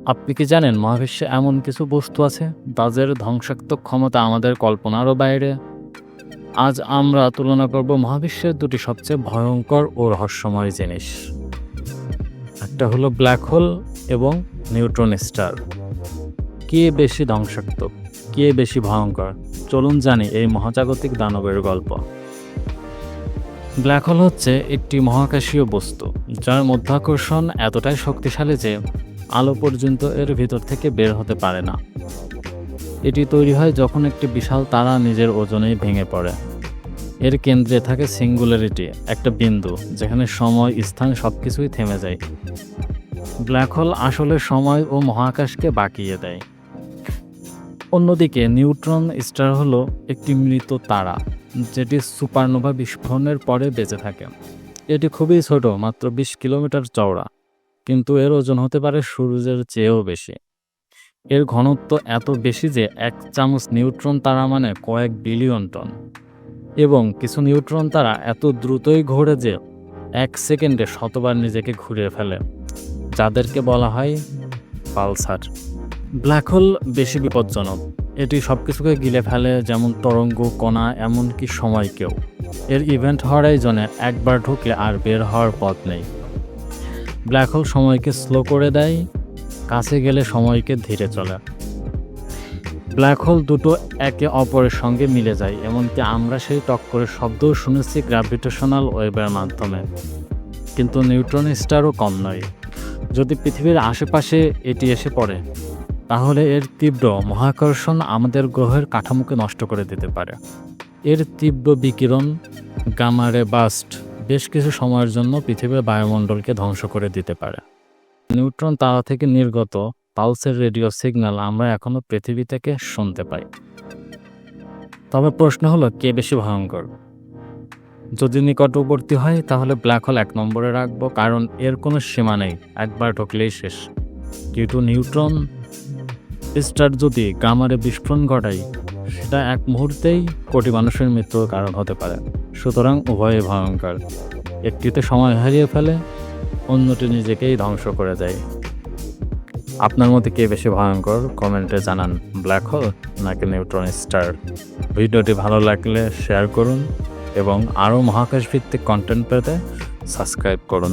আপনি কি জানেন মহাবিশ্বে এমন কিছু বস্তু আছে যাদের ধ্বংসাত্মক ক্ষমতা আমাদের কল্পনারও বাইরে? আজ আমরা তুলনা করব মহাবিশ্বের দুটি সবচেয়ে ভয়ঙ্কর ও রহস্যময় জিনিস। একটা হলো ব্ল্যাক হোল এবং নিউট্রন স্টার। কে বেশি ধ্বংসাত্মক, কে বেশি ভয়ঙ্কর? চলুন জানি এই মহাজাগতিক দানবের গল্প। ব্ল্যাক হোল হচ্ছে একটি মহাকাশীয় বস্তু যার মধ্যাকর্ষণ এতটাই শক্তিশালী যে আলো পর্যন্ত এর ভিতর থেকে বের হতে পারে না। এটি তৈরি হয় যখন একটি বিশাল তারা নিজের ওজনেই ভেঙে পড়ে। এর কেন্দ্রে থাকে সিঙ্গুলারিটি, একটা বিন্দু যেখানে সময়, স্থান সবকিছুই থেমে যায়। ব্ল্যাক হোল আসলে সময় ও মহাকাশকে বাঁকিয়ে দেয়। অন্যদিকে নিউট্রন স্টার হলো একটি মৃত তারা যেটি সুপারনোভা বিস্ফোরণের পরে বেঁচে থাকে। এটি খুবই ছোট, মাত্র 20 কিলোমিটার চওড়া, কিন্তু এর ওজন হতে পারে সূর্যের চেয়েও বেশি। এর ঘনত্ব এত বেশি যে 1 চামচ নিউট্রন তারা মানে কয়েক বিলিয়ন টন। এবং কিছু নিউট্রন তারা এত দ্রুতই ঘোরে যে 1 সেকেন্ডে শতবার নিজেকে ঘুরিয়ে ফেলে, যাদেরকে বলা হয় পালসার। ব্ল্যাক হোল বেশি বিপজ্জনক। এটি সবকিছুকে গিলে ফেলে, যেমন তরঙ্গ, কণা, এমনকি সময়কেও। এর ইভেন্ট হরাইজনে একবার ঢুকলে আর বের হওয়ার পথ নেই। ব্ল্যাক হোল সময়কে স্লো করে দেয়, কাছে গেলে সময়কে ধীরে চলে। ব্ল্যাক হোল দুটো একে অপরের সঙ্গে মিলে যায়, এমনকি আমরা সেই টক্করের শব্দও শুনেছি গ্র্যাভিটেশনাল ওয়েভের মাধ্যমে। কিন্তু নিউট্রন স্টারও কম নয়। যদি পৃথিবীর আশেপাশে এটি এসে পড়ে, তাহলে এর তীব্র মহাকর্ষণ আমাদের গ্রহের কাঠামোকে নষ্ট করে দিতে পারে। এর তীব্র বিকিরণ, গামা রে বার্স্ট, বেশ কিছু সময়ের জন্য পৃথিবীর বায়ুমণ্ডলকে ধ্বংস করে দিতে পারে। নিউট্রন তারা থেকে নির্গত পালসের রেডিও সিগন্যাল আমরা এখনও পৃথিবী থেকে শুনতে পাই। তবে প্রশ্ন হলো, কে বেশি ভয়ঙ্কর? যদি নিকটবর্তী হয় তাহলে ব্ল্যাক হোল 1 নম্বরে রাখবো, কারণ এর কোনো সীমা নেই, একবার ঢুকলেই শেষ। কিন্তু নিউট্রন স্টার যদি গামারে বিস্ফোরণ ঘটায়, সেটা এক মুহূর্তেই কোটি মানুষের মৃত্যুর কারণ হতে পারে। সুতরাং উভয়ই ভয়ঙ্কর। একটিতে সময় হারিয়ে ফেলে, অন্যটি নিজেকেই ধ্বংস করে দেয়। আপনার মতে কে বেশি ভয়ঙ্কর? কমেন্টে জানান, ব্ল্যাক হোল নাকি নিউট্রন স্টার। ভিডিওটি ভালো লাগলে শেয়ার করুন এবং আরও মহাকাশ ভিত্তিক কন্টেন্ট পেতে সাবস্ক্রাইব করুন।